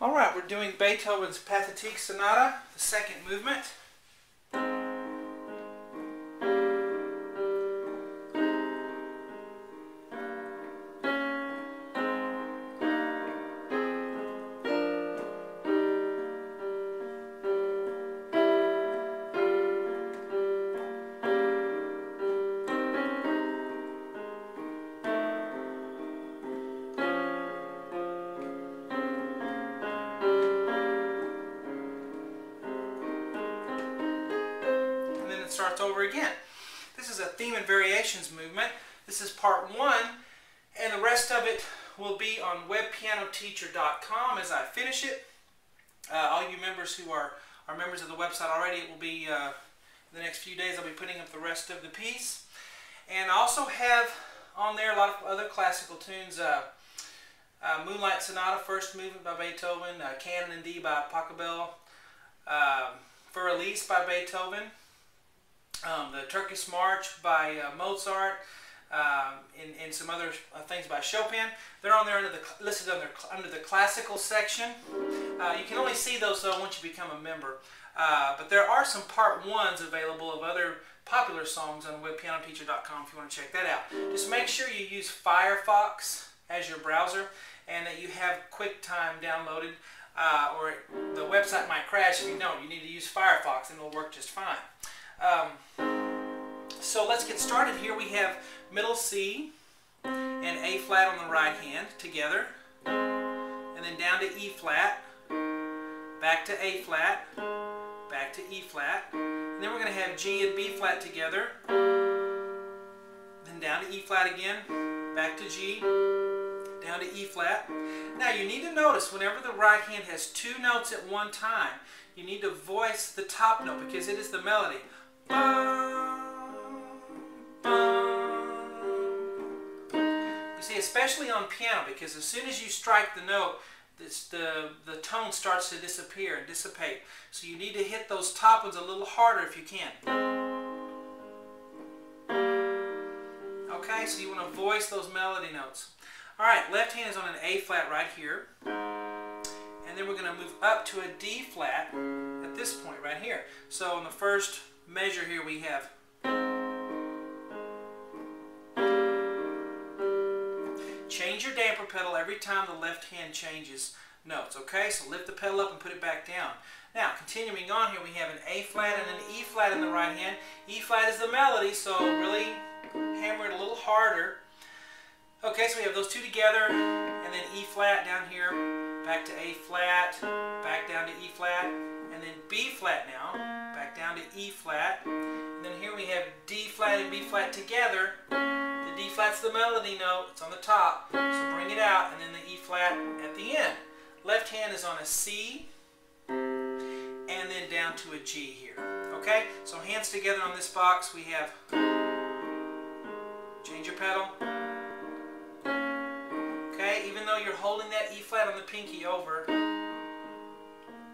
All right, we're doing Beethoven's Pathetique Sonata, the second movement. Starts over again. This is a theme and variations movement. This is part one, and the rest of it will be on webpianoteacher.com as I finish it. All you members who are members of the website already, it will be in the next few days I'll be putting up the rest of the piece. And I also have on there a lot of other classical tunes. Moonlight Sonata, first movement by Beethoven, Canon in D by Pachelbel, Für Elise by Beethoven, the Turkish March by Mozart, and some other things by Chopin. They're on there listed under the classical section. You can only see those though once you become a member. But there are some part ones available of other popular songs on webpianoteacher.com if you want to check that out. Just make sure you use Firefox as your browser and that you have QuickTime downloaded, or the website might crash if you don't. You need to use Firefox and it'll work just fine. So let's get started here. We have middle C and A flat on the right hand together, and then down to E flat, back to A flat, back to E flat, and then we're going to have G and B flat together, then down to E flat again, back to G, down to E flat. Now you need to notice whenever the right hand has two notes at one time, you need to voice the top note because it is the melody. You see, especially on piano, because as soon as you strike the note, the tone starts to disappear and dissipate. So you need to hit those top ones a little harder if you can. Okay, so you want to voice those melody notes. Alright, left hand is on an A flat right here. And then we're going to move up to a D flat at this point right here. So on the first measure here we have change your damper pedal every time the left hand changes notes. Okay, so lift the pedal up and put it back down. Now continuing on here, we have an A flat and an E flat in the right hand. E flat is the melody, so really hammer it a little harder. Okay, so we have those two together, and then E flat down here, back to A flat, back down to E flat, and then B flat now, back down to E flat, and then here we have D flat and B flat together. The D flat's the melody note, it's on the top, so bring it out, and then the E flat at the end. Left hand is on a C, and then down to a G here. Okay, so hands together on this box, we have, change your pedal. Okay, even though you're holding that E flat on the pinky over,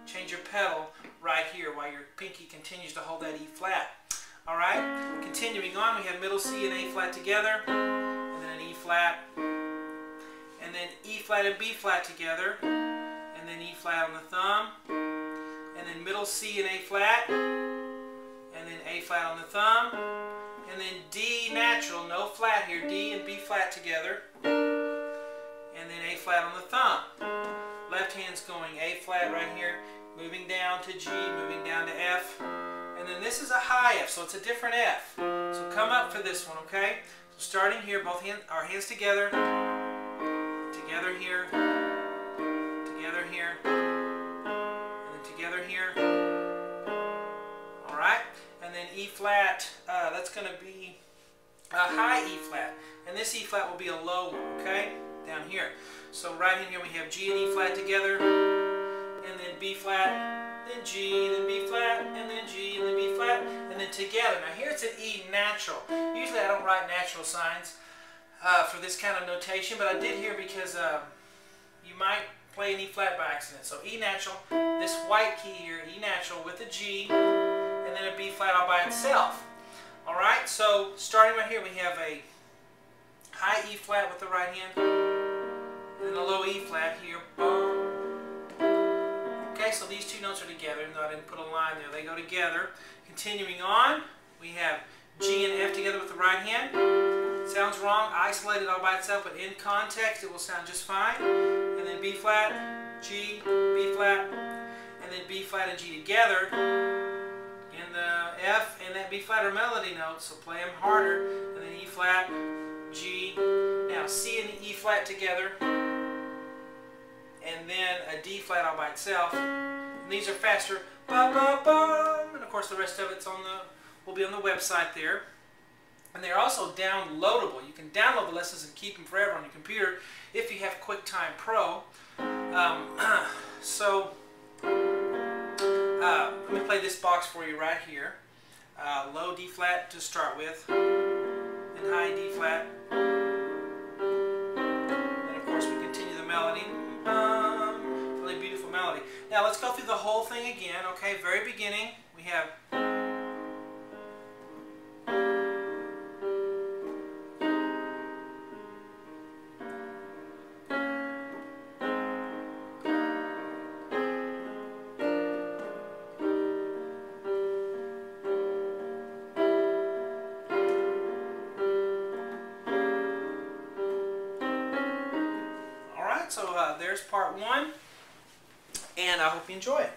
change your pedal right here while your pinky continues to hold that E flat. Alright, continuing on, we have middle C and A flat together, and then an E flat, and then E flat and B flat together, and then E flat on the thumb, and then middle C and A flat, and then A flat on the thumb, and then D natural, no flat here, D and B flat together, and then A flat on the thumb. Left hand's going A flat right here, moving down to G, moving down to F, and then this is a high F, so it's a different F. So come up for this one, okay? So starting here, our hands together, together here, together here, and then together here. Alright, and then E flat, that's going to be a high E flat, and this E flat will be a low one, okay? Down here. So right in here we have G and E flat together, and then B flat, then G, then B flat, and then G, and then B flat, and then together. Now here it's an E natural. Usually I don't write natural signs for this kind of notation, but I did here because you might play an E flat by accident. So E natural, this white key here, E natural with a G, and then a B flat all by itself. Alright, so starting right here we have a high E flat with the right hand, and then a low E flat here, boom, so these two notes are together, even though I didn't put a line there. They go together. Continuing on, we have G and F together with the right hand. Sounds wrong, isolated all by itself, but in context it will sound just fine. And then B flat, G, B flat, and then B flat and G together. And the F and that B flat are melody notes, so play them harder. And then E flat, G. Now C and E flat together. And then a D flat all by itself. And these are faster. Ba ba ba. And of course the rest of it's will be on the website there. And they're also downloadable. You can download the lessons and keep them forever on your computer if you have QuickTime Pro. Let me play this box for you right here. Low D flat to start with, and high D flat. And of course we continue the melody. Really beautiful melody. Now let's go through the whole thing again. Okay, very beginning we have. So there's part one, and I hope you enjoy it.